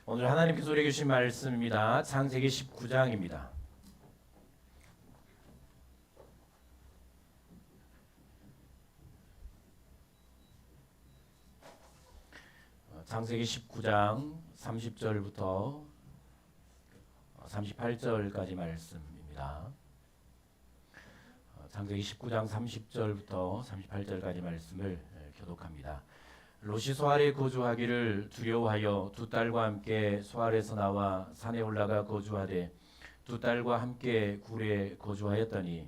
오늘 하나님께서 우리에게 주신 말씀입니다. 창세기 19장입니다. 창세기 19장 30절부터 38절까지 말씀입니다. 창세기 19장 30절부터 38절까지 말씀을 교독합니다. 롯이 소알에 거주하기를 두려워하여 두 딸과 함께 소알에서 나와 산에 올라가 거주하되 두 딸과 함께 굴에 거주하였더니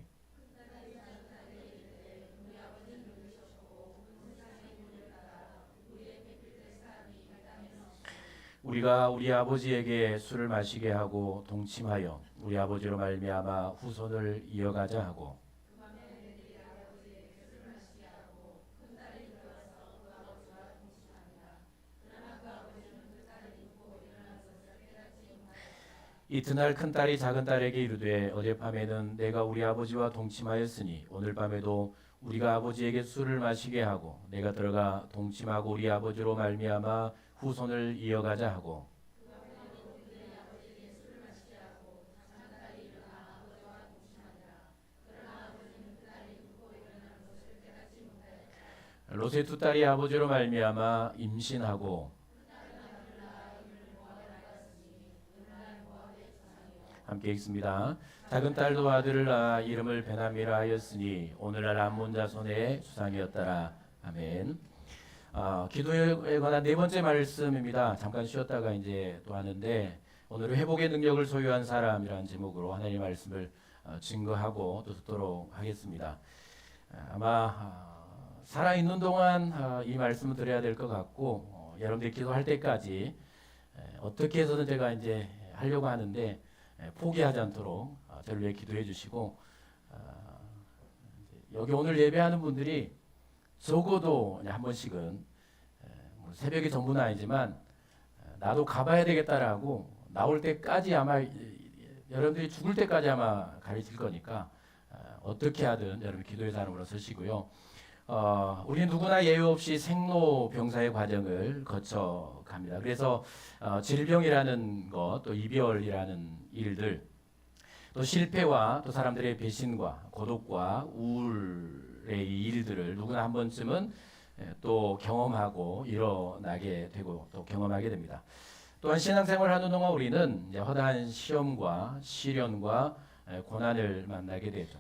우리가 우리 아버지에게 술을 마시게 하고 동침하여 우리 아버지로 말미암아 후손을 이어가자 하고 이튿날 큰딸이 작은딸에게 이르되 어젯밤에는 내가 우리 아버지와 동침하였으니 오늘 밤에도 우리가 아버지에게 술을 마시게 하고 내가 들어가 동침하고 우리 아버지로 말미암아 후손을 이어가자 하고 롯의 두 딸이 아버지로 말미암아 임신하고 함께 읽습니다. 작은 딸도 아들을 낳아 이름을 베나미라 하였으니 오늘날 암몬 자손의 수상이었더라. 아멘. 기도에 관한 네 번째 말씀입니다. 잠깐 쉬었다가 이제 또 하는데 오늘은 회복의 능력을 소유한 사람이라는 제목으로 하나님의 말씀을 증거하고 또 듣도록 하겠습니다. 아마 살아있는 동안 이 말씀을 드려야 될 것 같고 여러분들이 기도할 때까지 어떻게 해서든 제가 이제 하려고 하는데 포기하지 않도록 저를 위해 기도해 주시고 여기 오늘 예배하는 분들이 적어도 한 번씩은 새벽이 전부는 아니지만 나도 가봐야 되겠다라고 나올 때까지 아마 여러분들이 죽을 때까지 아마 가르칠 거니까 어떻게 하든 여러분 기도의 사람으로 서시고요. 우리는 누구나 예외 없이 생로병사의 과정을 거쳐 갑니다. 그래서 질병이라는 것, 또 이별이라는 일들, 또 실패와 또 사람들의 배신과 고독과 우울의 이 일들을 누구나 한 번쯤은 또 경험하고 일어나게 되고 또 경험하게 됩니다. 또한 신앙생활을 하는 동안 우리는 이제 허다한 시험과 시련과 고난을 만나게 되죠.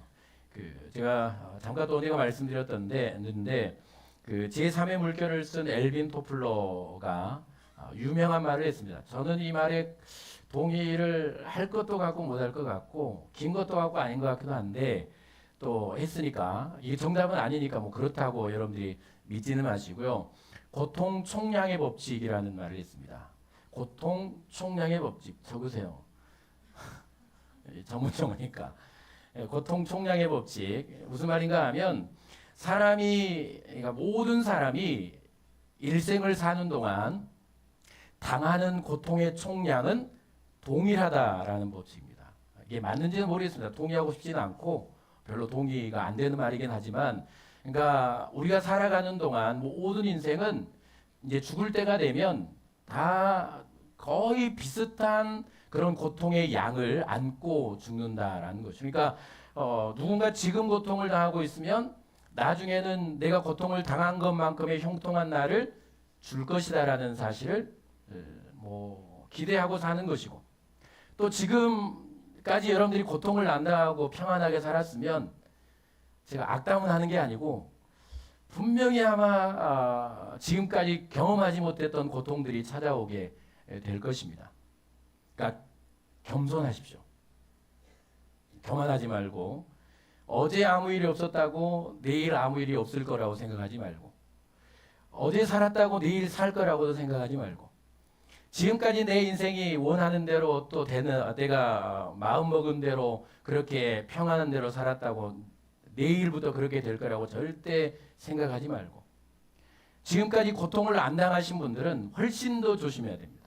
제가 잠깐 또 어디가 말씀드렸던데 그 제3의 물결을 쓴 엘빈 토플러가 유명한 말을 했습니다. 저는 이 말에 동의를 할 것도 같고 못할 것 같고 긴 것도 같고 아닌 것 같기도 한데 또 했으니까 이게 정답은 아니니까 뭐 그렇다고 여러분들이 믿지는 마시고요. 고통 총량의 법칙이라는 말을 했습니다. 고통 총량의 법칙 적으세요. 전문 용어니까. 고통 총량의 법칙 무슨 말인가 하면 그러니까 모든 사람이 일생을 사는 동안 당하는 고통의 총량은 동일하다라는 법칙입니다. 이게 맞는지는 모르겠습니다. 동의하고 싶지는 않고 별로 동의가 안 되는 말이긴 하지만 그러니까 우리가 살아가는 동안 모든 인생은 이제 죽을 때가 되면 다 거의 비슷한 그런 고통의 양을 안고 죽는다라는 것이죠. 그러니까 누군가 지금 고통을 당하고 있으면 나중에는 내가 고통을 당한 것만큼의 형통한 날을 줄 것이다라는 사실을 기대하고 사는 것이고 또 지금까지 여러분들이 고통을 안 당하고 평안하게 살았으면 제가 악담은 하는 게 아니고 분명히 아마 지금까지 경험하지 못했던 고통들이 찾아오게 될 것입니다. 그러니까 겸손하십시오. 교만하지 말고 어제 아무 일이 없었다고 내일 아무 일이 없을 거라고 생각하지 말고 어제 살았다고 내일 살 거라고도 생각하지 말고 지금까지 내 인생이 원하는 대로 또 내가 마음먹은 대로 그렇게 평안한 대로 살았다고 내일부터 그렇게 될 거라고 절대 생각하지 말고 지금까지 고통을 안 당하신 분들은 훨씬 더 조심해야 됩니다.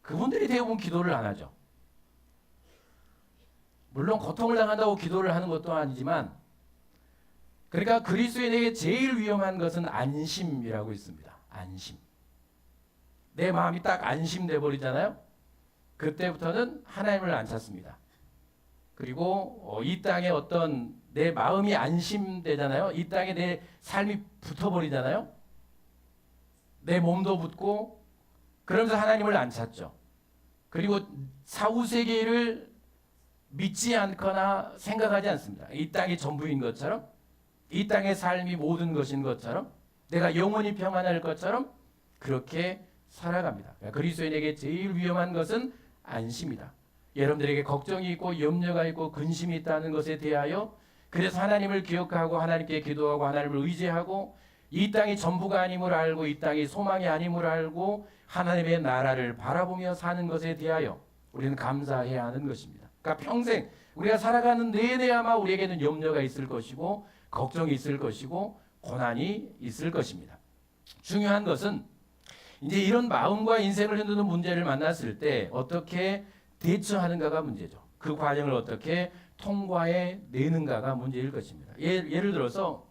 그분들이 대부분 기도를 안 하죠. 물론 고통을 당한다고 기도를 하는 것도 아니지만 그러니까 그리스도인에게 제일 위험한 것은 안심이라고 있습니다. 안심. 내 마음이 딱 안심돼 버리잖아요. 그때부터는 하나님을 안 찾습니다. 그리고 이 땅에 어떤 내 마음이 안심되잖아요. 이 땅에 내 삶이 붙어버리잖아요. 내 몸도 붙고 그러면서 하나님을 안 찾죠. 그리고 사후세계를 믿지 않거나 생각하지 않습니다. 이 땅이 전부인 것처럼, 이 땅의 삶이 모든 것인 것처럼, 내가 영원히 평안할 것처럼 그렇게 살아갑니다. 그리스도인에게 제일 위험한 것은 안심이다. 여러분들에게 걱정이 있고 염려가 있고 근심이 있다는 것에 대하여 그래서 하나님을 기억하고 하나님께 기도하고 하나님을 의지하고 이 땅이 전부가 아님을 알고 이 땅이 소망이 아님을 알고 하나님의 나라를 바라보며 사는 것에 대하여 우리는 감사해야 하는 것입니다. 그러니까 평생 우리가 살아가는 내내 아마 우리에게는 염려가 있을 것이고 걱정이 있을 것이고 고난이 있을 것입니다. 중요한 것은 이제 이런 마음과 인생을 흔드는 문제를 만났을 때 어떻게 대처하는가가 문제죠. 그 과정을 어떻게 통과해 내는가가 문제일 것입니다. 예를 들어서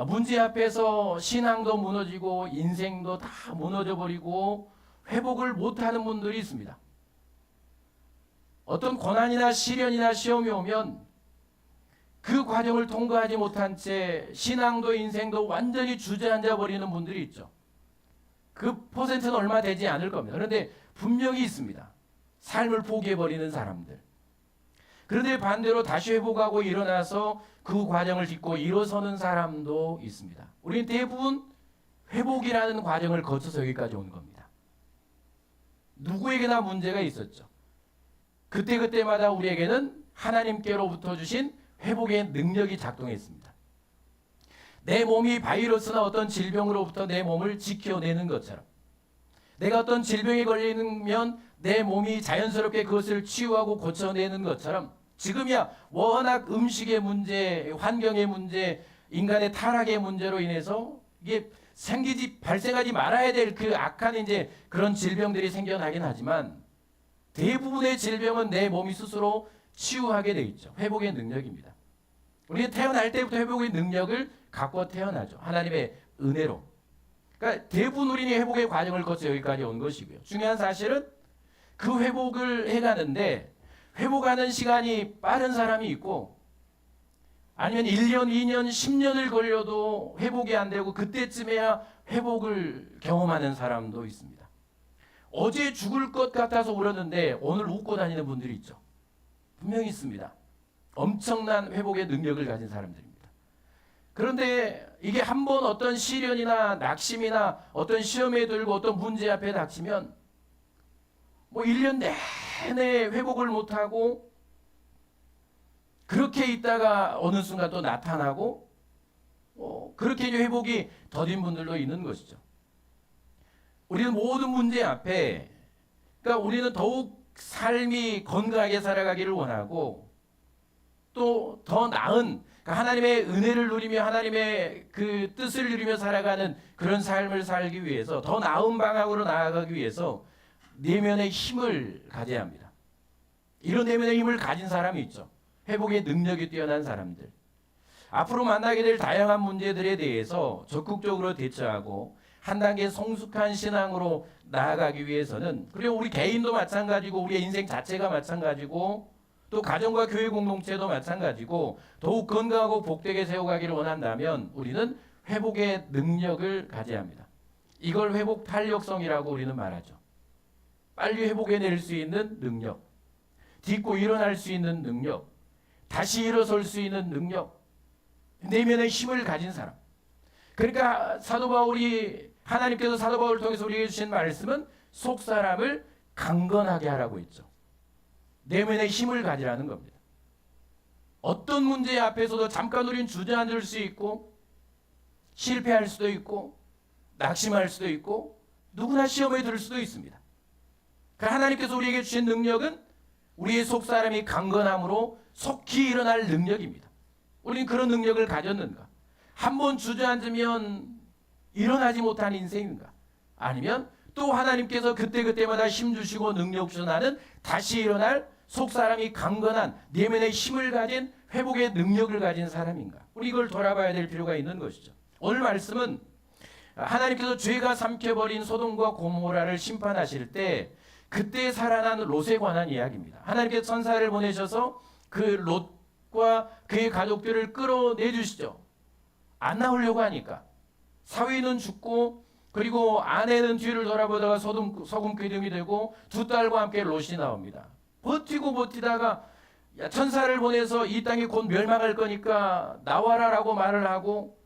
문제 앞에서 신앙도 무너지고 인생도 다 무너져 버리고 회복을 못하는 분들이 있습니다. 어떤 고난이나 시련이나 시험이 오면 그 과정을 통과하지 못한 채 신앙도 인생도 완전히 주저앉아 버리는 분들이 있죠. 그 퍼센트는 얼마 되지 않을 겁니다. 그런데 분명히 있습니다. 삶을 포기해버리는 사람들. 그런데 반대로 다시 회복하고 일어나서 그 과정을 딛고 일어서는 사람도 있습니다. 우리는 대부분 회복이라는 과정을 거쳐서 여기까지 온 겁니다. 누구에게나 문제가 있었죠. 그때그때마다 우리에게는 하나님께로부터 주신 회복의 능력이 작동했습니다. 내 몸이 바이러스나 어떤 질병으로부터 내 몸을 지켜내는 것처럼 내가 어떤 질병에 걸리면 내 몸이 자연스럽게 그것을 치유하고 고쳐내는 것처럼 지금이야 워낙 음식의 문제, 환경의 문제, 인간의 타락의 문제로 인해서 이게 발생하지 말아야 될 그 악한 이제 그런 질병들이 생겨나긴 하지만 대부분의 질병은 내 몸이 스스로 치유하게 돼 있죠. 회복의 능력입니다. 우리는 태어날 때부터 회복의 능력을 갖고 태어나죠. 하나님의 은혜로. 그러니까 대부분 우리는 회복의 과정을 거쳐 여기까지 온 것이고요. 중요한 사실은 그 회복을 해가는데 회복하는 시간이 빠른 사람이 있고 아니면 1년, 2년, 10년을 걸려도 회복이 안 되고 그때쯤에야 회복을 경험하는 사람도 있습니다. 어제 죽을 것 같아서 울었는데 오늘 웃고 다니는 분들이 있죠. 분명히 있습니다. 엄청난 회복의 능력을 가진 사람들입니다. 그런데 이게 한번 어떤 시련이나 낙심이나 어떤 시험에 들고 어떤 문제 앞에 닥치면 뭐 1년 내내 회복을 못하고 그렇게 있다가 어느 순간 또 나타나고 그렇게 회복이 더딘 분들도 있는 것이죠. 우리는 모든 문제 앞에 그러니까 우리는 더욱 삶이 건강하게 살아가기를 원하고 또 더 나은 그러니까 하나님의 은혜를 누리며 하나님의 그 뜻을 누리며 살아가는 그런 삶을 살기 위해서 더 나은 방향으로 나아가기 위해서 내면의 힘을 가져야 합니다. 이런 내면의 힘을 가진 사람이 있죠. 회복의 능력이 뛰어난 사람들. 앞으로 만나게 될 다양한 문제들에 대해서 적극적으로 대처하고 한 단계 성숙한 신앙으로 나아가기 위해서는 그리고 우리 개인도 마찬가지고 우리의 인생 자체가 마찬가지고 또 가정과 교회 공동체도 마찬가지고 더욱 건강하고 복되게 세워가기를 원한다면 우리는 회복의 능력을 가져야 합니다. 이걸 회복 탄력성이라고 우리는 말하죠. 빨리 회복해낼 수 있는 능력, 딛고 일어날 수 있는 능력, 다시 일어설 수 있는 능력, 내면의 힘을 가진 사람. 그러니까 사도 바울이 하나님께서 사도 바울을 통해서 우리에게 주신 말씀은 속 사람을 강건하게 하라고 했죠. 내면의 힘을 가지라는 겁니다. 어떤 문제 앞에서도 잠깐 우리는 주저앉을 수 있고 실패할 수도 있고 낙심할 수도 있고 누구나 시험에 들 수도 있습니다. 그러니까 하나님께서 우리에게 주신 능력은 우리의 속 사람이 강건함으로 속히 일어날 능력입니다. 우리는 그런 능력을 가졌는가? 한번 주저앉으면 일어나지 못한 인생인가? 아니면 또 하나님께서 그때그때마다 힘 주시고 능력 주시나는 다시 일어날 속 사람이 강건한 내면의 힘을 가진 회복의 능력을 가진 사람인가? 우리 이걸 돌아봐야 될 필요가 있는 것이죠. 오늘 말씀은 하나님께서 죄가 삼켜버린 소돔과 고모라를 심판하실 때 그때 살아난 롯에 관한 이야기입니다. 하나님께서 천사를 보내셔서 그 롯과 그의 가족들을 끌어내 주시죠. 안 나오려고 하니까 사위는 죽고 그리고 아내는 뒤를 돌아보다가 소금 기둥이 되고 두 딸과 함께 롯이 나옵니다. 버티고 버티다가 천사를 보내서 이 땅이 곧 멸망할 거니까 나와라라고 말을 하고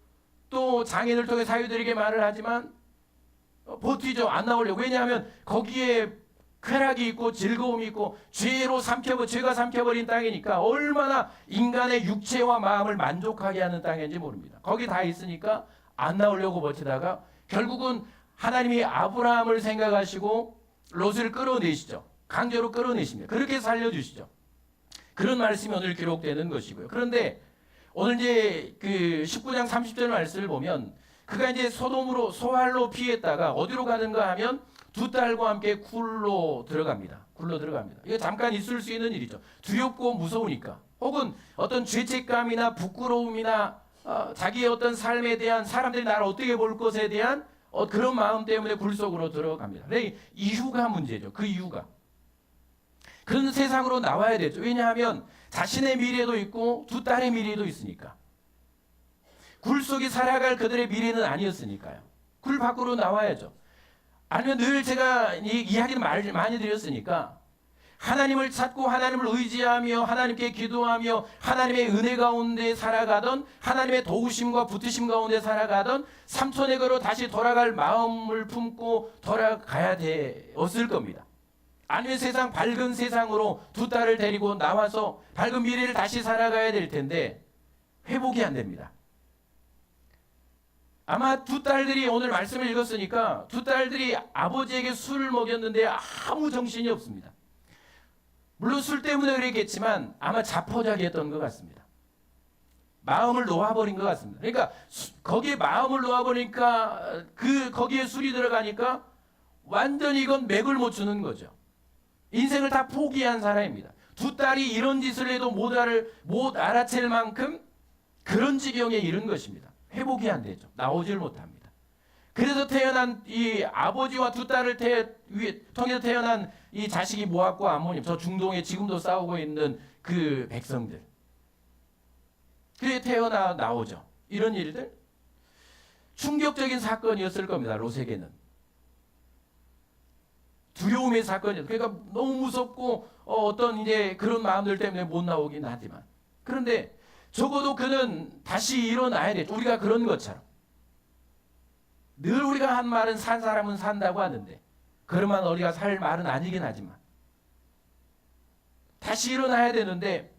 또 장인을 통해 사유들에게 말을 하지만 버티죠. 안 나오려고. 왜냐하면 거기에 쾌락이 있고 즐거움이 있고 죄가 삼켜버린 땅이니까 얼마나 인간의 육체와 마음을 만족하게 하는 땅인지 모릅니다. 거기 다 있으니까 안 나오려고 버티다가 결국은 하나님이 아브라함을 생각하시고 롯을 끌어내시죠. 강제로 끌어내십니다. 그렇게 살려주시죠. 그런 말씀이 오늘 기록되는 것이고요. 그런데 오늘 이제 그 19장 30절 말씀을 보면 그가 이제 소돔으로 소활로 피했다가 어디로 가는가 하면 두 딸과 함께 굴로 들어갑니다. 이거 잠깐 있을 수 있는 일이죠. 두렵고 무서우니까. 혹은 어떤 죄책감이나 부끄러움이나 자기의 어떤 삶에 대한 사람들이 나를 어떻게 볼 것에 대한 그런 마음 때문에 굴 속으로 들어갑니다. 근데 이유가 문제죠. 그 이유가. 그런 세상으로 나와야 되죠. 왜냐하면 자신의 미래도 있고 두 딸의 미래도 있으니까. 굴 속에 살아갈 그들의 미래는 아니었으니까요. 굴 밖으로 나와야죠. 아니면 늘 제가 이 이야기를 많이 드렸으니까 하나님을 찾고 하나님을 의지하며 하나님께 기도하며 하나님의 은혜 가운데 살아가던 하나님의 도우심과 붙으심 가운데 살아가던 삼손에게로 다시 돌아갈 마음을 품고 돌아가야 되었을 겁니다. 아니면 밝은 세상으로 두 딸을 데리고 나와서 밝은 미래를 다시 살아가야 될 텐데 회복이 안 됩니다. 아마 두 딸들이 오늘 말씀을 읽었으니까 두 딸들이 아버지에게 술을 먹였는데 아무 정신이 없습니다. 물론 술 때문에 그랬겠지만 아마 자포자기했던 것 같습니다. 마음을 놓아버린 것 같습니다. 그러니까 거기에 마음을 놓아버리니까 거기에 술이 들어가니까 완전히 이건 맥을 못 주는 거죠. 인생을 다 포기한 사람입니다. 두 딸이 이런 짓을 해도 못 알아챌 만큼 그런 지경에 이른 것입니다. 회복이 안 되죠. 나오질 못합니다. 그래서 태어난 이 아버지와 두 딸을 통해서 태어난 이 자식이 모압과 암몬임, 저 중동에 지금도 싸우고 있는 그 백성들. 그래 나오죠. 이런 일들 충격적인 사건이었을 겁니다. 롯에게는 두려움의 사건이었어요. 그러니까 너무 무섭고 어떤 이제 그런 마음들 때문에 못 나오긴 하지만 그런데 적어도 그는 다시 일어나야 되죠. 우리가 그런 것처럼 늘 우리가 한 말은 산 사람은 산다고 하는데 그러면 우리가 살 말은 아니긴 하지만 다시 일어나야 되는데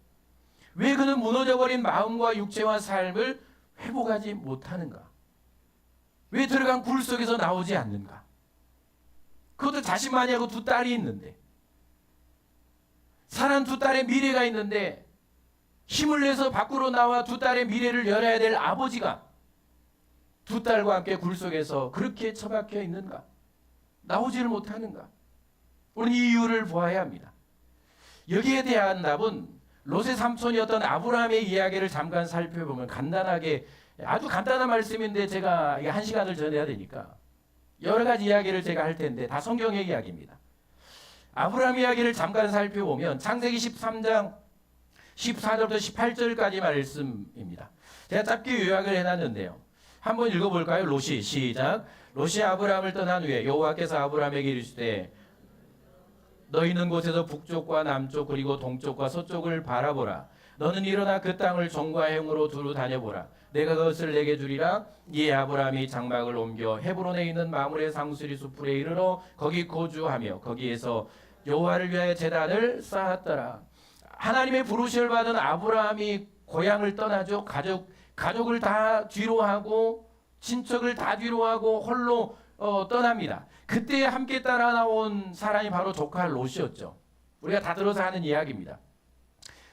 왜 그는 무너져버린 마음과 육체와 삶을 회복하지 못하는가? 왜 들어간 굴 속에서 나오지 않는가? 그것도 자신만이 하고 두 딸이 있는데 사랑 두 딸의 미래가 있는데 힘을 내서 밖으로 나와 두 딸의 미래를 열어야 될 아버지가 두 딸과 함께 굴 속에서 그렇게 처박혀 있는가? 나오지를 못하는가? 우리는 이 이유를 보아야 합니다. 여기에 대한 답은 롯의 삼촌이었던 아브라함의 이야기를 잠깐 살펴보면 아주 간단한 말씀인데 제가 한 시간을 전해야 되니까 여러 가지 이야기를 제가 할 텐데 다 성경의 이야기입니다. 아브라함 이야기를 잠깐 살펴보면 창세기 13장 14절부터 18절까지 말씀입니다. 제가 짧게 요약을 해놨는데요. 한번 읽어볼까요? 롯이 시작. 롯이 아브라함을 떠난 후에 여호와께서 아브라함에게 이르시되 너 있는 곳에서 북쪽과 남쪽 그리고 동쪽과 서쪽을 바라보라. 너는 일어나 그 땅을 종과 행으로 두루 다녀보라. 내가 그것을 내게 주리라. 이에 아브라함이 장막을 옮겨 헤브론에 있는 마므레 상수리 숲에 이르러 거기 거주하며 거기에서 여호와를 위하여 제단을 쌓았더라. 하나님의 부르심을 받은 아브라함이 고향을 떠나죠. 가족을 다 뒤로 하고 친척을 다 뒤로 하고 홀로 떠납니다. 그때 함께 따라 나온 사람이 바로 조카 롯이었죠. 우리가 다 들어서 하는 이야기입니다.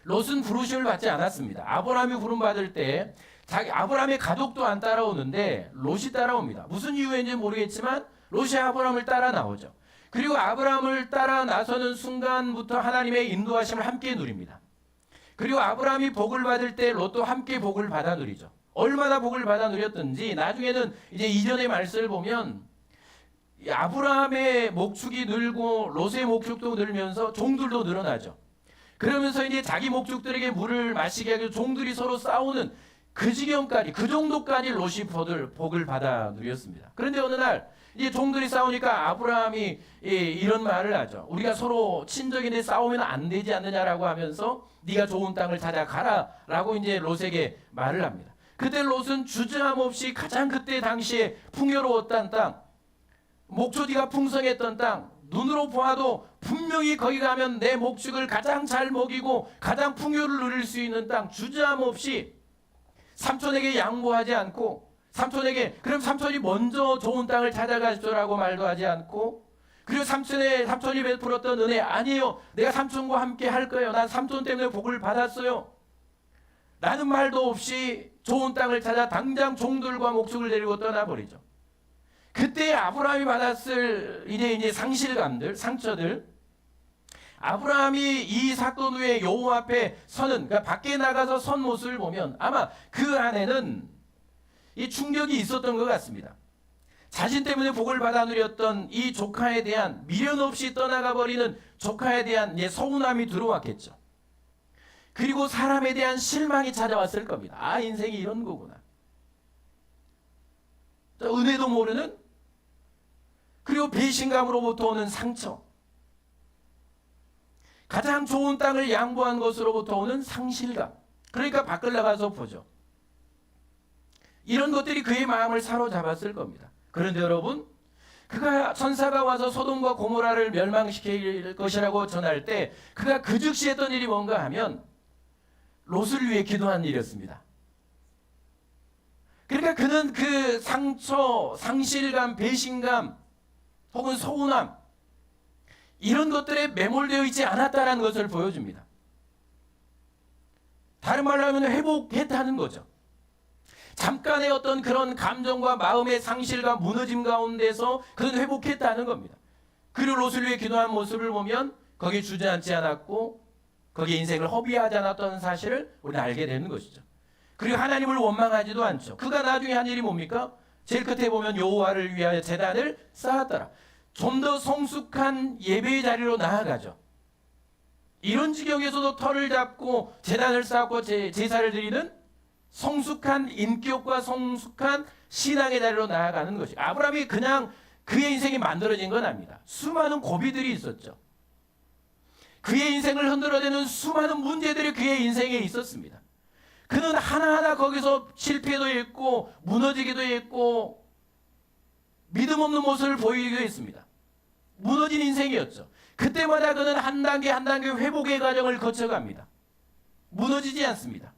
롯은 부르심을 받지 않았습니다. 아브라함이 부름 받을 때 아브라함의 가족도 안 따라오는데 롯이 따라옵니다. 무슨 이유인지 모르겠지만 롯이 아브라함을 따라 나오죠. 그리고 아브라함을 따라 나서는 순간부터 하나님의 인도하심을 함께 누립니다. 그리고 아브라함이 복을 받을 때 롯도 함께 복을 받아 누리죠. 얼마나 복을 받아 누렸든지 나중에는 이제 이전의 말씀을 보면 이 아브라함의 목축이 늘고 롯의 목축도 늘면서 종들도 늘어나죠. 그러면서 이제 자기 목축들에게 물을 마시게 하고 종들이 서로 싸우는 그 지경까지, 그 정도까지 롯이 복을 받아 누렸습니다. 그런데 어느 날 이제 종들이 싸우니까 아브라함이 이런 말을 하죠. 우리가 서로 친족인데 싸우면 안 되지 않느냐라고 하면서 네가 좋은 땅을 찾아가라라고 이제 롯에게 말을 합니다. 그때 롯은 주저함 없이 가장 그때 당시에 풍요로웠던 땅, 목초지가 풍성했던 땅, 눈으로 보아도 분명히 거기 가면 내 목축을 가장 잘 먹이고 가장 풍요를 누릴 수 있는 땅, 주저함 없이 삼촌에게 양보하지 않고, 삼촌에게 그럼 삼촌이 먼저 좋은 땅을 찾아가십시오라고 말도 하지 않고, 그리고 삼촌이 베풀었던 은혜, 아니에요, 내가 삼촌과 함께 할 거예요, 난 삼촌 때문에 복을 받았어요, 나는 말도 없이 좋은 땅을 찾아 당장 종들과 목축을 데리고 떠나버리죠. 그때 아브라함이 받았을 이제 상실감들, 상처들, 아브라함이 이 사건 후에 여호와 앞에 서는, 그러니까 밖에 나가서 선 모습을 보면 아마 그 안에는 이 충격이 있었던 것 같습니다. 자신 때문에 복을 받아 누렸던 이 조카에 대한, 미련 없이 떠나가 버리는 조카에 대한 서운함이 들어왔겠죠. 그리고 사람에 대한 실망이 찾아왔을 겁니다. 아, 인생이 이런 거구나. 은혜도 모르는, 그리고 배신감으로부터 오는 상처, 가장 좋은 땅을 양보한 것으로부터 오는 상실감. 그러니까 밖을 나가서 보죠. 이런 것들이 그의 마음을 사로잡았을 겁니다. 그런데 여러분, 그가 천사가 와서 소돔과 고모라를 멸망시킬 것이라고 전할 때 그가 그 즉시 했던 일이 뭔가 하면 롯을 위해 기도한 일이었습니다. 그러니까 그는 그 상처, 상실감, 배신감 혹은 서운함, 이런 것들에 매몰되어 있지 않았다는 것을 보여줍니다. 다른 말로 하면 회복했다는 거죠. 잠깐의 어떤 그런 감정과 마음의 상실과 무너짐 가운데서 그는 회복했다는 겁니다. 그리고 롯을 위해 기도한 모습을 보면 거기에 주저앉지 않았고 거기에 인생을 허비하지 않았던 사실을 우리는 알게 되는 것이죠. 그리고 하나님을 원망하지도 않죠. 그가 나중에 한 일이 뭡니까? 제일 끝에 보면 여호와를 위하여 제단을 쌓았더라. 좀 더 성숙한 예배의 자리로 나아가죠. 이런 지경에서도 털을 잡고 제단을 쌓고 제사를 드리는 성숙한 인격과 성숙한 신앙의 자리로 나아가는 것이, 아브라함이 그냥 그의 인생이 만들어진 건 아닙니다. 수많은 고비들이 있었죠. 그의 인생을 흔들어대는 수많은 문제들이 그의 인생에 있었습니다. 그는 하나하나 거기서 실패도 했고 무너지기도 했고 믿음 없는 모습을 보이기도 했습니다. 무너진 인생이었죠. 그때마다 그는 한 단계 한 단계 회복의 과정을 거쳐갑니다. 무너지지 않습니다.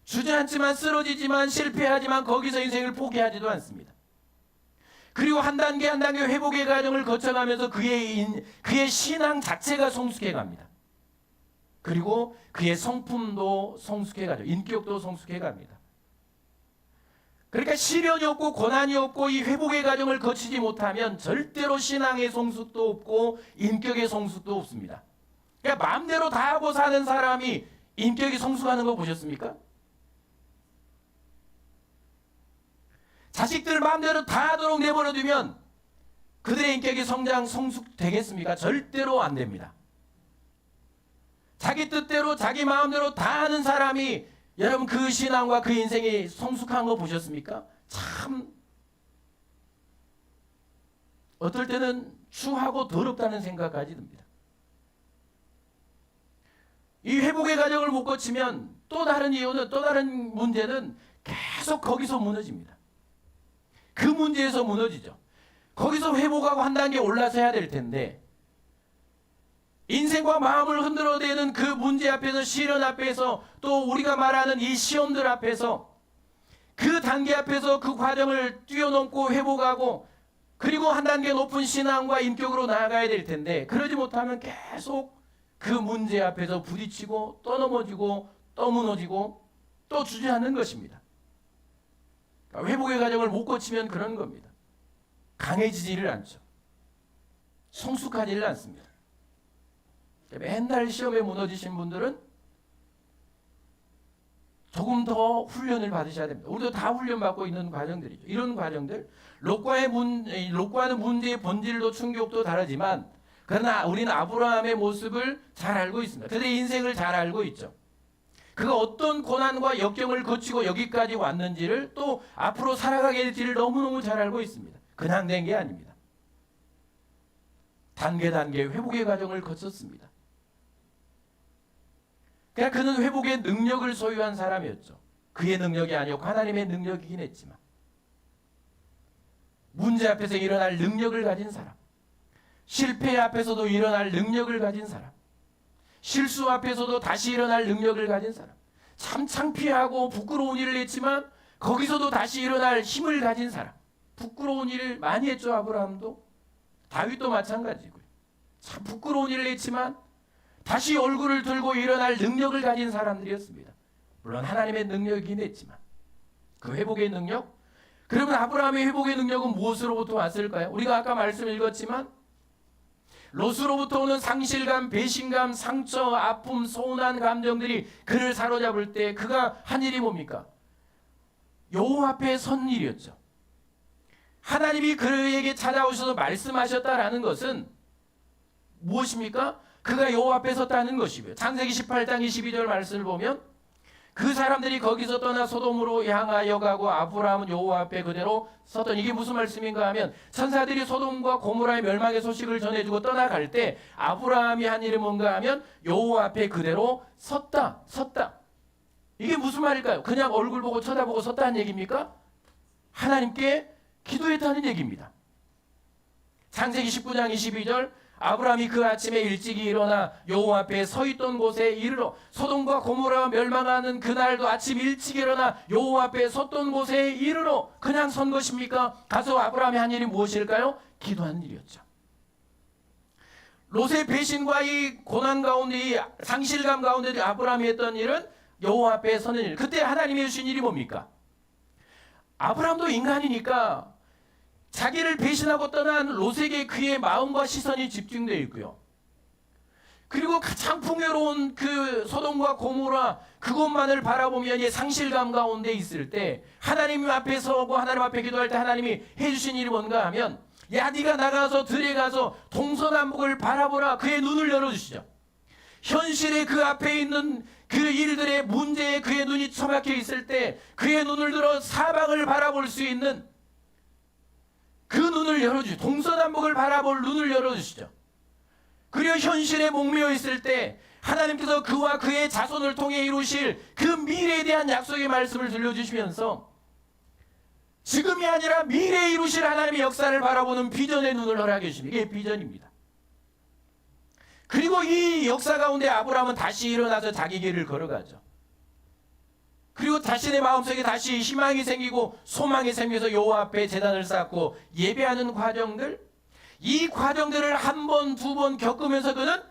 주저앉지만, 쓰러지지만, 실패하지만 거기서 인생을 포기하지도 않습니다. 그리고 한 단계 한 단계 회복의 과정을 거쳐가면서 그의 신앙 자체가 성숙해갑니다. 그리고 그의 성품도 성숙해가죠. 인격도 성숙해갑니다. 그러니까 시련이 없고 고난이 없고 이 회복의 과정을 거치지 못하면 절대로 신앙의 성숙도 없고 인격의 성숙도 없습니다. 그러니까 마음대로 다 하고 사는 사람이 인격이 성숙하는 거 보셨습니까? 자식들 마음대로 다 하도록 내버려두면 그들의 인격이 성숙되겠습니까? 절대로 안 됩니다. 자기 뜻대로 자기 마음대로 다 하는 사람이, 여러분 그 신앙과 그 인생이 성숙한 거 보셨습니까? 참 어떨 때는 추하고 더럽다는 생각까지 듭니다. 이 회복의 과정을 못 거치면 또 다른 이유는, 또 다른 문제는 계속 거기서 무너집니다. 그 문제에서 무너지죠. 거기서 회복하고 한 단계 올라서 해야 될 텐데 인생과 마음을 흔들어대는 그 문제 앞에서, 시련 앞에서, 또 우리가 말하는 이 시험들 앞에서, 그 단계 앞에서 그 과정을 뛰어넘고 회복하고 그리고 한 단계 높은 신앙과 인격으로 나아가야 될 텐데 그러지 못하면 계속 그 문제 앞에서 부딪히고 또 넘어지고 또 무너지고 또 주저앉는 것입니다. 그러니까 회복의 과정을 못 거치면 그런 겁니다. 강해지지를 않죠. 성숙하지를 않습니다. 맨날 시험에 무너지신 분들은 조금 더 훈련을 받으셔야 됩니다. 우리도 다 훈련받고 있는 과정들이죠. 이런 과정들, 롯과는 문제의 본질도 충격도 다르지만 그러나 우리는 아브라함의 모습을 잘 알고 있습니다. 그들의 인생을 잘 알고 있죠. 그가 어떤 고난과 역경을 거치고 여기까지 왔는지를 또 앞으로 살아가게 될지를 너무너무 잘 알고 있습니다. 그냥 된 게 아닙니다. 단계 회복의 과정을 거쳤습니다. 그러니까 그는 회복의 능력을 소유한 사람이었죠. 그의 능력이 아니고 하나님의 능력이긴 했지만 문제 앞에서 일어날 능력을 가진 사람, 실패 앞에서도 일어날 능력을 가진 사람, 실수 앞에서도 다시 일어날 능력을 가진 사람, 참 창피하고 부끄러운 일을 했지만 거기서도 다시 일어날 힘을 가진 사람. 부끄러운 일을 많이 했죠. 아브라함도, 다윗도 마찬가지고요. 참 부끄러운 일을 했지만 다시 얼굴을 들고 일어날 능력을 가진 사람들이었습니다. 물론 하나님의 능력이긴 했지만 그 회복의 능력, 그러면 아브라함의 회복의 능력은 무엇으로부터 왔을까요? 우리가 아까 말씀 읽었지만 롯으로부터 오는 상실감, 배신감, 상처, 아픔, 서운한 감정들이 그를 사로잡을 때 그가 한 일이 뭡니까? 여호와 앞에 선 일이었죠. 하나님이 그에게 찾아오셔서 말씀하셨다라는 것은 무엇입니까? 그가 여호와 앞에 섰다는 것이고요. 창세기 18장 22절 말씀을 보면 그 사람들이 거기서 떠나 소돔으로 향하여 가고 아브라함은 여호와 앞에 그대로 섰던, 이게 무슨 말씀인가 하면 천사들이 소돔과 고모라의 멸망의 소식을 전해주고 떠나갈 때 아브라함이 한 일이 뭔가 하면 여호와 앞에 그대로 섰다. 이게 무슨 말일까요? 그냥 얼굴 보고 쳐다보고 섰다는 얘기입니까? 하나님께 기도했다는 얘기입니다. 창세기 19장 22절 아브라함이 그 아침에 일찍이 일어나 여호와 앞에 서 있던 곳에 이르러 소돔과 고모라가 멸망하는 그날도 아침 일찍 일어나 여호와 앞에 섰던 곳에 이르러 그냥 선 것입니까? 가서 아브라함이 한 일이 무엇일까요? 기도한 일이었죠. 롯의 배신과 이 고난 가운데, 이 상실감 가운데 아브라함이 했던 일은 여호와 앞에 서는 일. 그때 하나님이 주신 일이 뭡니까? 아브라함도 인간이니까 자기를 배신하고 떠난 롯에게 그의 마음과 시선이 집중되어 있고요. 그리고 가장 풍요로운 그 소돔과 고모라 그곳만을 바라보며 이 상실감 가운데 있을 때 하나님 앞에 서고 하나님 앞에 기도할 때 하나님이 해주신 일이 뭔가 하면, 야 네가 나가서 들에 가서 동서남북을 바라보라. 그의 눈을 열어주시죠. 현실의 그 앞에 있는 그 일들의 문제에 그의 눈이 처박혀 있을 때 그의 눈을 들어 사방을 바라볼 수 있는 그 눈을 열어주시죠. 동서남북을 바라볼 눈을 열어주시죠. 그리고 현실에 목매어 있을 때 하나님께서 그와 그의 자손을 통해 이루실 그 미래에 대한 약속의 말씀을 들려주시면서 지금이 아니라 미래에 이루실 하나님의 역사를 바라보는 비전의 눈을 허락해 주십니다. 이게 비전입니다. 그리고 이 역사 가운데 아브라함은 다시 일어나서 자기 길을 걸어가죠. 그리고 자신의 마음속에 다시 희망이 생기고 소망이 생겨서 여호와 앞에 제단을 쌓고 예배하는 과정들, 이 과정들을 한 번, 두 번 겪으면서 그는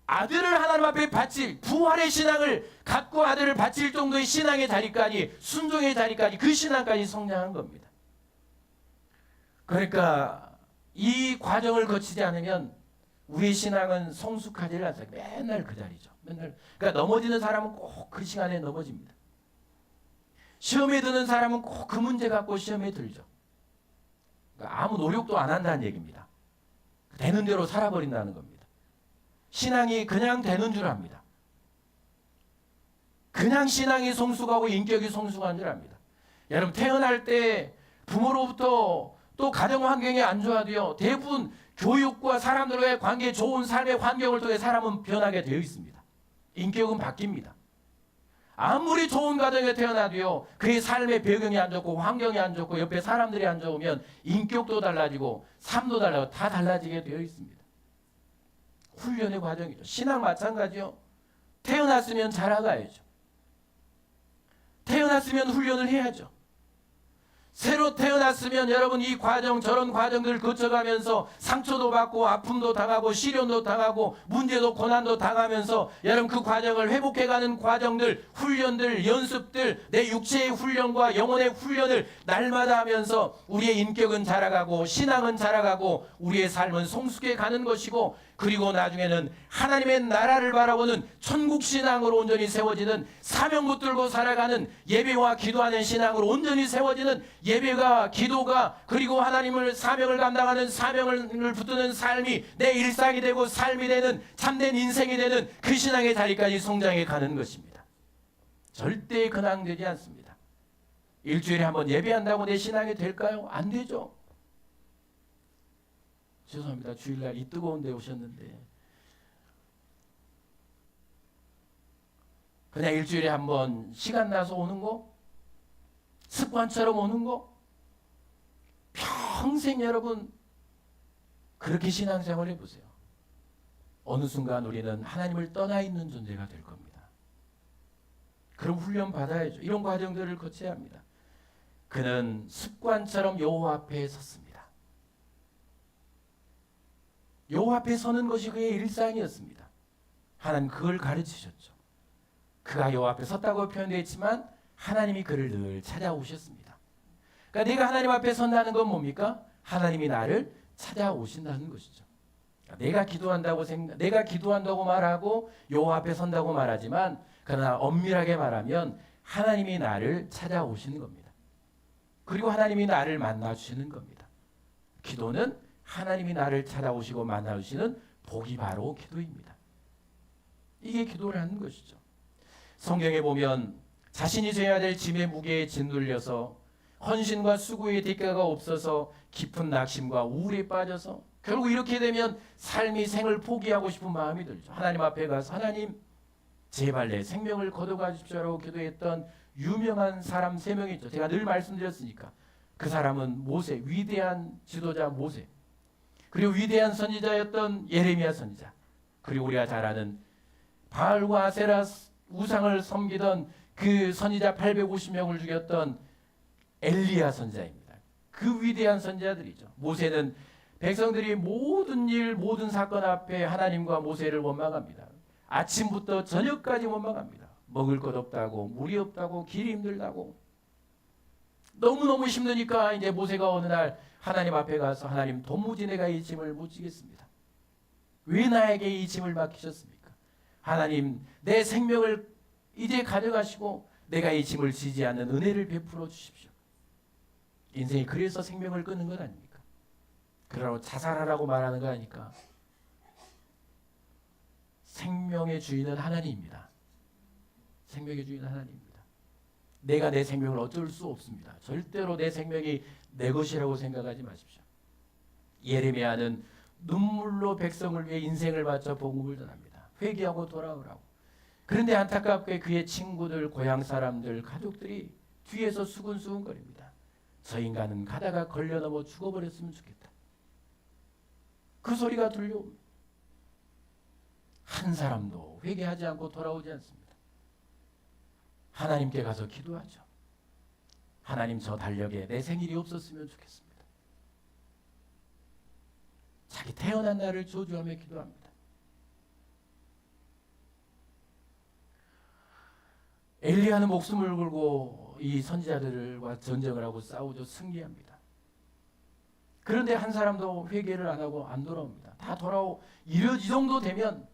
아들을 하나님 앞에 바칠 부활의 신앙을 갖고 아들을 바칠 정도의 신앙의 자리까지, 순종의 자리까지, 그 신앙까지 성장한 겁니다. 그러니까 이 과정을 거치지 않으면 우리의 신앙은 성숙하지 않아요. 맨날 그 자리죠. 맨날. 그러니까 넘어지는 사람은 꼭 그 시간에 넘어집니다. 시험에 드는 사람은 꼭 그 문제 갖고 시험에 들죠. 그러니까 아무 노력도 안 한다는 얘기입니다. 되는 대로 살아버린다는 겁니다. 신앙이 그냥 되는 줄 압니다. 그냥 신앙이 성숙하고 인격이 성숙한 줄 압니다. 여러분, 태어날 때 부모로부터 또 가정 환경이 안 좋아도요, 대부분 교육과 사람들과의 관계, 좋은 삶의 환경을 통해 사람은 변하게 되어 있습니다. 인격은 바뀝니다. 아무리 좋은 가정에 태어나도요, 그의 삶의 배경이 안 좋고 환경이 안 좋고 옆에 사람들이 안 좋으면 인격도 달라지고 삶도 달라지고 다 달라지게 되어 있습니다. 훈련의 과정이죠. 신앙 마찬가지요. 태어났으면 자라가야죠. 태어났으면 훈련을 해야죠. 새로 태어났으면 여러분 이 과정 저런 과정들을 거쳐가면서 상처도 받고 아픔도 당하고 시련도 당하고 문제도 고난도 당하면서 여러분 그 과정을 회복해가는 과정들, 훈련들, 연습들, 내 육체의 훈련과 영혼의 훈련을 날마다 하면서 우리의 인격은 자라가고 신앙은 자라가고 우리의 삶은 성숙해 가는 것이고, 그리고 나중에는 하나님의 나라를 바라보는 천국 신앙으로 온전히 세워지는, 사명 붙들고 살아가는 예배와 기도하는 신앙으로 온전히 세워지는 예배가, 기도가, 그리고 하나님을 사명을 감당하는 사명을 붙드는 삶이 내 일상이 되고 삶이 되는 참된 인생이 되는 그 신앙의 자리까지 성장해 가는 것입니다. 절대 근황되지 않습니다. 일주일에 한번 예배한다고 내 신앙이 될까요? 안 되죠. 죄송합니다. 주일날 이 뜨거운 데 오셨는데 그냥 일주일에 한번 시간 나서 오는 거, 습관처럼 오는 거, 평생 여러분 그렇게 신앙생활 해보세요. 어느 순간 우리는 하나님을 떠나 있는 존재가 될 겁니다. 그럼 훈련 받아야죠. 이런 과정들을 거쳐야 합니다. 그는 습관처럼 여호와 앞에 섰습니다. 여호와 앞에 서는 것이 그의 일상이었습니다. 하나님 그걸 가르치셨죠. 그가 여호와 앞에 섰다고 표현되어 있지만 하나님이 그를 늘 찾아오셨습니다. 그러니까 내가 하나님 앞에 선다는 건 뭡니까? 하나님이 나를 찾아오신다는 것이죠. 내가 기도한다고 말하고 여호와 앞에 선다고 말하지만, 그러나 엄밀하게 말하면 하나님이 나를 찾아오시는 겁니다. 그리고 하나님이 나를 만나주시는 겁니다. 기도는 하나님이 나를 찾아오시고 만나주시는 복이 바로 기도입니다. 이게 기도를 하는 것이죠. 성경에 보면 자신이 져야 될 짐의 무게에 짓눌려서 헌신과 수고의 대가가 없어서 깊은 낙심과 우울에 빠져서 결국 이렇게 되면 삶이 생을 포기하고 싶은 마음이 들죠. 하나님 앞에 가서 하나님 제발 내 생명을 거둬가 주십시오라고 기도했던 유명한 사람 3명이 있죠. 제가 늘 말씀드렸으니까. 그 사람은 모세, 위대한 지도자 모세, 그리고 위대한 선지자였던 예레미야 선지자, 그리고 우리가 잘 아는 바알과 아세라 우상을 섬기던 그 선지자 850명을 죽였던 엘리야 선지자입니다. 그 위대한 선지자들이죠. 모세는 백성들이 모든 일, 모든 사건 앞에 하나님과 모세를 원망합니다. 아침부터 저녁까지 원망합니다. 먹을 것 없다고, 물이 없다고, 길이 힘들다고. 너무너무 힘드니까 이제 모세가 어느 날 하나님 앞에 가서 하나님 도무지 내가 이 짐을 못 지겠습니다. 왜 나에게 이 짐을 맡기셨습니까? 하나님 내 생명을 이제 가져가시고 내가 이 짐을 지지 않는 은혜를 베풀어 주십시오. 인생이 그래서 생명을 끊는 건 아닙니까? 그러라고 자살하라고 말하는 거 아닙니까? 생명의 주인은 하나님입니다. 생명의 주인은 하나님입니다. 내가 내 생명을 어쩔 수 없습니다. 절대로 내 생명이 내 것이라고 생각하지 마십시오. 예레미야는 눈물로 백성을 위해 인생을 바쳐 복음을 전합니다. 회개하고 돌아오라고. 그런데 안타깝게 그의 친구들, 고향 사람들, 가족들이 뒤에서 수근수근거립니다. 저 인간은 가다가 걸려 넘어 죽어버렸으면 좋겠다. 그 소리가 들려옵니다. 한 사람도 회개하지 않고 돌아오지 않습니다. 하나님께 가서 기도하죠. 하나님 저 달력에 내 생일이 없었으면 좋겠습니다. 자기 태어난 날을 저주하며 기도합니다. 엘리야는 목숨을 걸고 이 선지자들과 전쟁을 하고 싸우죠. 승리합니다. 그런데 한 사람도 회개를 안 하고 안 돌아옵니다. 다 이 정도 되면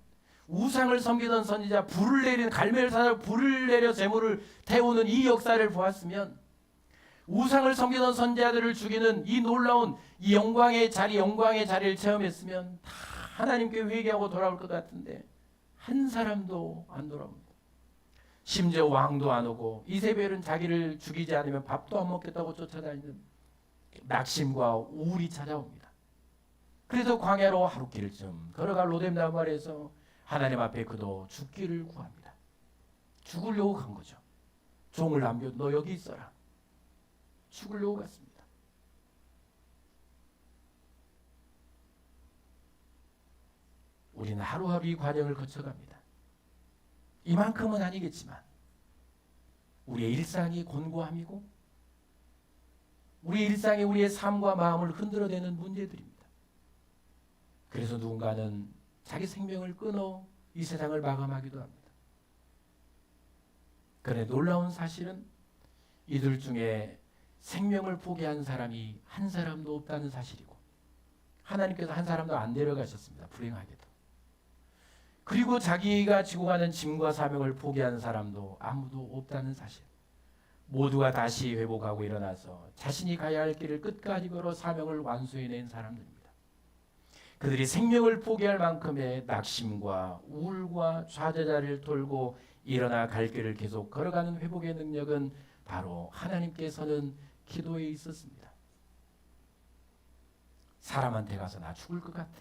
우상을 섬기던 선지자, 불을 내리는 갈멜산으로 불을 내려 제물을 태우는 이 역사를 보았으면, 우상을 섬기던 선지자들을 죽이는 이 놀라운 이 영광의 자리를 체험했으면 다 하나님께 회개하고 돌아올 것 같은데 한 사람도 안 돌아옵니다. 심지어 왕도 안 오고 이세벨은 자기를 죽이지 않으면 밥도 안 먹겠다고 쫓아다니는 낙심과 우울이 찾아옵니다. 그래서 광야로 하루길쯤 걸어갈 로뎀 나무아래에서 하나님 앞에 그도 죽기를 구합니다. 죽으려고 간 거죠. 종을 남겨 너 여기 있어라. 죽으려고 갔습니다. 우리는 하루하루 이 과정을 거쳐갑니다. 이만큼은 아니겠지만 우리의 일상이 곤고함이고 우리 일상에 우리의 삶과 마음을 흔들어대는 문제들입니다. 그래서 누군가는 자기 생명을 끊어 이 세상을 마감하기도 합니다. 그런데 놀라운 사실은 이들 중에 생명을 포기한 사람이 한 사람도 없다는 사실이고, 하나님께서 한 사람도 안 데려가셨습니다. 불행하게도. 그리고 자기가 지고 가는 짐과 사명을 포기한 사람도 아무도 없다는 사실. 모두가 다시 회복하고 일어나서 자신이 가야 할 길을 끝까지 걸어 사명을 완수해낸 사람들입니다. 그들이 생명을 포기할 만큼의 낙심과 우울과 좌절자를 돌고 일어나 갈 길을 계속 걸어가는 회복의 능력은 바로 하나님께서는 기도에 있었습니다. 사람한테 가서 나 죽을 것 같아.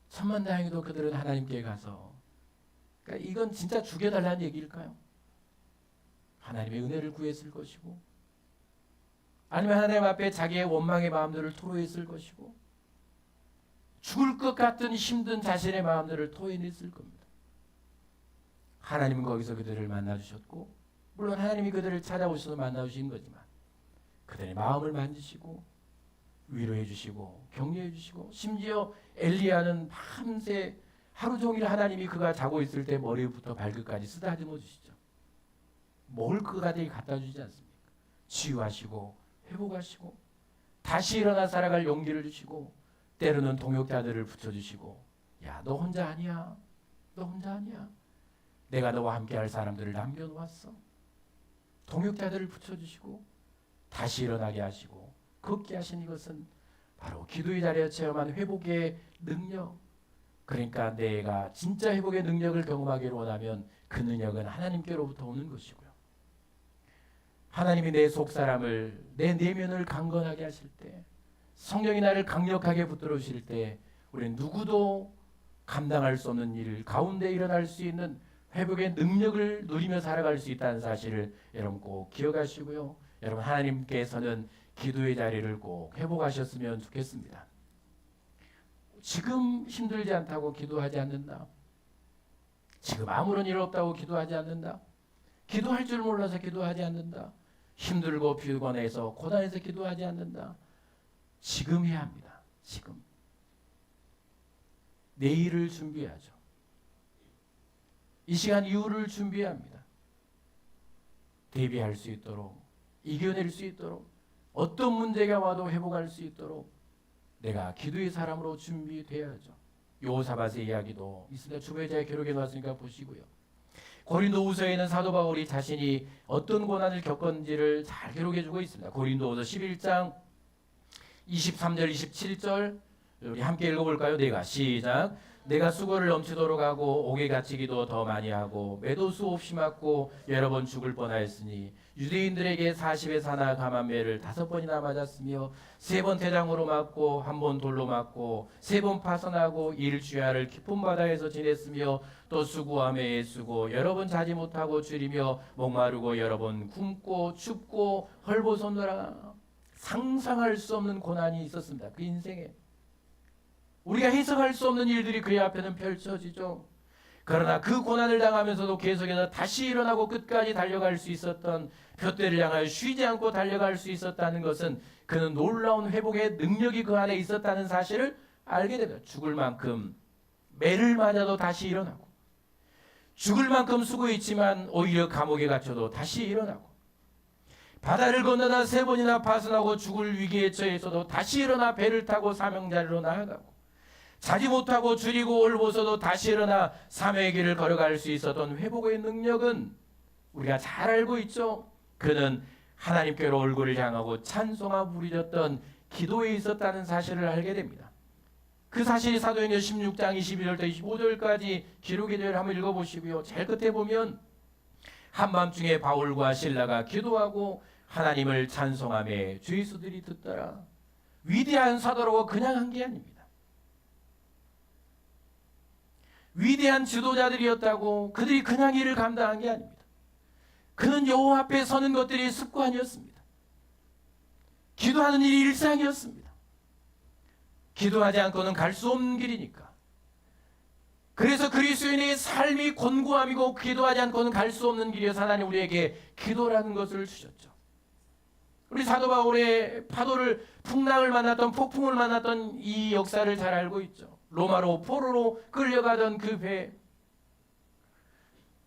천만다행히도 그들은 하나님께 가서, 그러니까 이건 진짜 죽여달라는 얘기일까요? 하나님의 은혜를 구했을 것이고, 아니면 하나님 앞에 자기의 원망의 마음들을 토로했을 것이고, 죽을 것 같은 힘든 자신의 마음들을 토해냈을 겁니다. 하나님은 거기서 그들을 만나주셨고, 물론 하나님이 그들을 찾아오셔서 만나주신 거지만 그들의 마음을 만지시고 위로해 주시고 격려해 주시고, 심지어 엘리야는 밤새 하루 종일 하나님이 그가 자고 있을 때 머리부터 발끝까지 쓰다듬어 주시죠. 먹을 것까지 갖다 주지 않습니까? 치유하시고 회복하시고 다시 일어나 살아갈 용기를 주시고, 때로는 동역자들을 붙여주시고, 야, 너 혼자 아니야. 너 혼자 아니야. 내가 너와 함께할 사람들을 남겨놓았어. 동역자들을 붙여주시고 다시 일어나게 하시고 걷게 하신 이것은 바로 기도의 자리에 체험한 회복의 능력. 그러니까 내가 진짜 회복의 능력을 경험하기를 원하면 그 능력은 하나님께로부터 오는 것이고요. 하나님이 내 속사람을, 내 내면을 강건하게 하실 때, 성령이 나를 강력하게 붙들어 주실 때, 우리는 누구도 감당할 수 없는 일 가운데 일어날 수 있는 회복의 능력을 누리며 살아갈 수 있다는 사실을 여러분 꼭 기억하시고요. 여러분, 하나님께서는 기도의 자리를 꼭 회복하셨으면 좋겠습니다. 지금 힘들지 않다고 기도하지 않는다. 지금 아무런 일 없다고 기도하지 않는다. 기도할 줄 몰라서 기도하지 않는다. 힘들고 피곤해서 고단해서 기도하지 않는다. 지금 해야 합니다. 지금. 내일을 준비하죠. 이 시간 이후를 준비해야 합니다. 대비할 수 있도록, 이겨낼 수 있도록, 어떤 문제가 와도 회복할 수 있도록 내가 기도의 사람으로 준비돼야죠. 여호사밧의 이야기도 있습니다. 주부에 제가 기록해 놨으니까 보시고요. 고린도후서에 있는 사도 바울이 자신이 어떤 고난을 겪었는지를 잘 기록해 주고 있습니다. 고린도후서 11장 23절 27절 우리 함께 읽어볼까요? 내가 시작. 내가 수고를 넘치도록 하고 옥에 갇히기도 더 많이 하고 매도 수없이 맞고 여러 번 죽을 뻔하였으니 유대인들에게 40의 사나 감한 매를 5번이나 맞았으며 3번 대장으로 맞고 1번 돌로 맞고 3번 파선하고 일주야를 깊은 바다에서 지냈으며 또 수고함에 애쓰고 여러 번 자지 못하고 줄이며 목마르고 여러 번 굶고 춥고 헐벗었노라. 상상할 수 없는 고난이 있었습니다. 그 인생에. 우리가 해석할 수 없는 일들이 그의 앞에는 펼쳐지죠. 그러나 그 고난을 당하면서도 계속해서 다시 일어나고 끝까지 달려갈 수 있었던, 둯대를 향하여 쉬지 않고 달려갈 수 있었다는 것은 그는 놀라운 회복의 능력이 그 안에 있었다는 사실을 알게 됩니다. 죽을 만큼 매를 맞아도 다시 일어나고, 죽을 만큼 수고했지만 오히려 감옥에 갇혀도 다시 일어나고, 바다를 건너다 3번이나 파선하고 죽을 위기에 처해서도 다시 일어나 배를 타고 사명자리로 나아가고, 자지 못하고 줄이고 올벗어도 다시 일어나 사명의 길을 걸어갈 수 있었던 회복의 능력은 우리가 잘 알고 있죠. 그는 하나님께로 얼굴을 향하고 찬송하고 부르짖었던 기도에 있었다는 사실을 알게 됩니다. 그 사실이 사도행전 16장 21절부터 25절까지 기록이 되어 한번 읽어보시고요. 제일 끝에 보면 한밤중에 바울과 실라가 기도하고 하나님을 찬송하며 죄수들이 듣더라. 위대한 사도라고 그냥 한 게 아닙니다. 위대한 지도자들이었다고 그들이 그냥 일을 감당한 게 아닙니다. 그는 여호와 앞에 서는 것들이 습관이었습니다. 기도하는 일이 일상이었습니다. 기도하지 않고는 갈 수 없는 길이니까. 그래서 그리스도인의 삶이 곤고함이고 기도하지 않고는 갈 수 없는 길이어서 하나님 우리에게 기도라는 것을 주셨죠. 우리 사도 바울의 파도를 풍랑을 만났던 폭풍을 만났던 이 역사를 잘 알고 있죠. 로마로 포로로 끌려가던 그 배,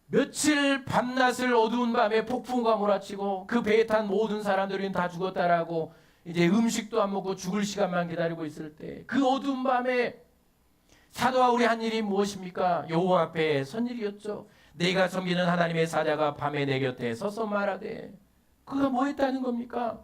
며칠 밤낮을 어두운 밤에 폭풍과 몰아치고 그 배에 탄 모든 사람들은 다 죽었다라고 이제 음식도 안 먹고 죽을 시간만 기다리고 있을 때 그 어두운 밤에 사도 바울이 한 일이 무엇입니까? 여호와 앞에 선 일이었죠. 내가 섬기는 하나님의 사자가 밤에 내 곁에 서서 말하되, 그가 뭐 했다는 겁니까?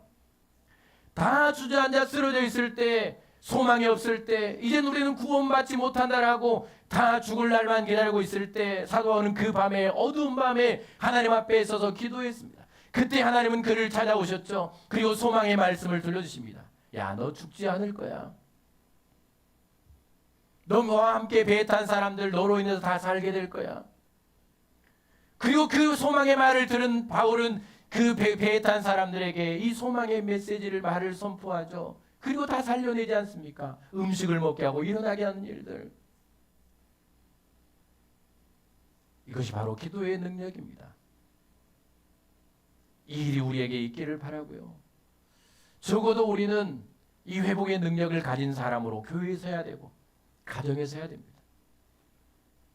다 주저앉아 쓰러져 있을 때, 소망이 없을 때, 이젠 우리는 구원받지 못한다라고 다 죽을 날만 기다리고 있을 때 사도 바울은 그 밤에, 어두운 밤에 하나님 앞에 서서 기도했습니다. 그때 하나님은 그를 찾아오셨죠. 그리고 소망의 말씀을 들려주십니다. 야, 너 죽지 않을 거야. 너와 함께 배에 탄 사람들 너로 인해서 다 살게 될 거야. 그리고 그 소망의 말을 들은 바울은 그 배에 탄 사람들에게 이 소망의 메시지를 말을 선포하죠. 그리고 다 살려내지 않습니까? 음식을 먹게 하고 일어나게 하는 일들. 이것이 바로 기도의 능력입니다. 이 일이 우리에게 있기를 바라고요. 적어도 우리는 이 회복의 능력을 가진 사람으로 교회에서 해야 되고 가정에서 해야 됩니다.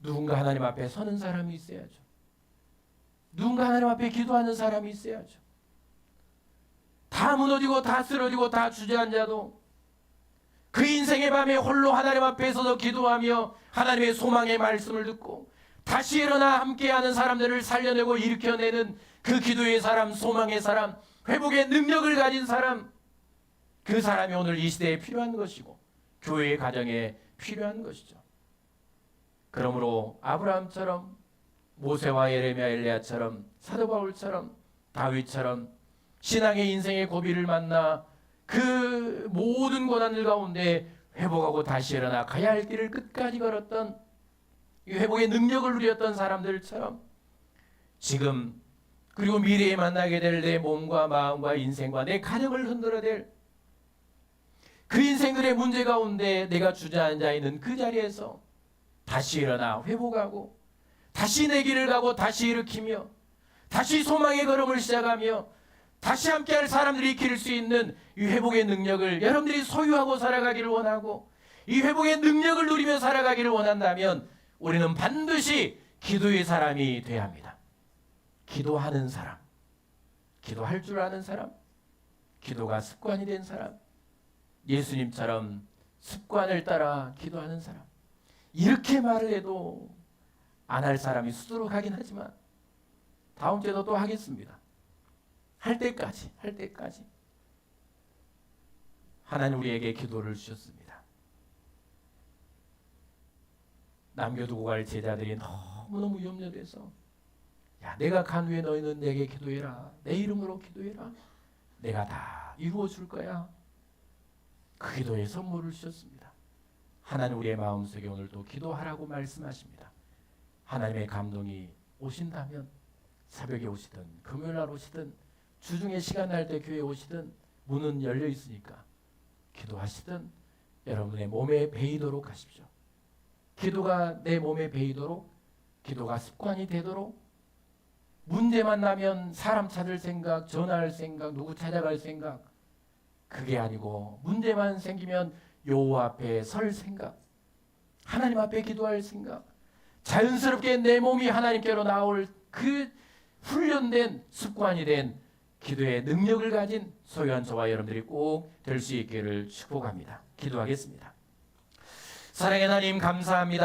누군가 하나님 앞에 서는 사람이 있어야죠. 누군가 하나님 앞에 기도하는 사람이 있어야죠. 다 무너지고 다 쓰러지고 다 주저앉아도 그 인생의 밤에 홀로 하나님 앞에 서서 기도하며 하나님의 소망의 말씀을 듣고 다시 일어나 함께하는 사람들을 살려내고 일으켜내는 그 기도의 사람, 소망의 사람, 회복의 능력을 가진 사람, 그 사람이 오늘 이 시대에 필요한 것이고 교회의 가정에 필요한 것이죠. 그러므로 아브라함처럼, 모세와 예레미야, 엘리야처럼, 사도 바울처럼, 다윗처럼 신앙의 인생의 고비를 만나 그 모든 고난들 가운데 회복하고 다시 일어나 가야 할 길을 끝까지 걸었던, 이 회복의 능력을 누렸던 사람들처럼 지금 그리고 미래에 만나게 될 내 몸과 마음과 인생과 내 가정을 흔들어댈 그 인생들의 문제 가운데 내가 주저앉아 있는 그 자리에서 다시 일어나 회복하고 다시 내 길을 가고 다시 일으키며 다시 소망의 걸음을 시작하며 다시 함께할 사람들이 기를 수 있는 이 회복의 능력을 여러분들이 소유하고 살아가기를 원하고 이 회복의 능력을 누리며 살아가기를 원한다면 우리는 반드시 기도의 사람이 되어야 합니다. 기도하는 사람, 기도할 줄 아는 사람, 기도가 습관이 된 사람, 예수님처럼 습관을 따라 기도하는 사람. 이렇게 말을 해도 안 할 사람이 수두룩하긴 하지만 다음 주에도 또 하겠습니다. 할 때까지 하나님 우리에게 기도를 주셨습니다. 남겨두고 갈 제자들이 너무너무 염려돼서, 야, 내가 간 후에 너희는 내게 기도해라, 내 이름으로 기도해라, 내가 다 이루어 줄 거야. 그 기도의 선물을 주셨습니다. 하나님 우리의 마음속에 오늘도 기도하라고 말씀하십니다. 하나님의 감동이 오신다면 새벽에 오시든 금요일날 오시든 주중에 시간 날 때 교회에 오시든 문은 열려 있으니까 기도하시든 여러분의 몸에 배이도록 하십시오. 기도가 내 몸에 배이도록, 기도가 습관이 되도록, 문제만 나면 사람 찾을 생각, 전화할 생각, 누구 찾아갈 생각, 그게 아니고 문제만 생기면 여호와 앞에 설 생각, 하나님 앞에 기도할 생각, 자연스럽게 내 몸이 하나님께로 나올 그 훈련된 습관이 된 기도의 능력을 가진 소유한 저와 여러분들이 꼭 될 수 있기를 축복합니다. 기도하겠습니다. 사랑의 하나님 감사합니다.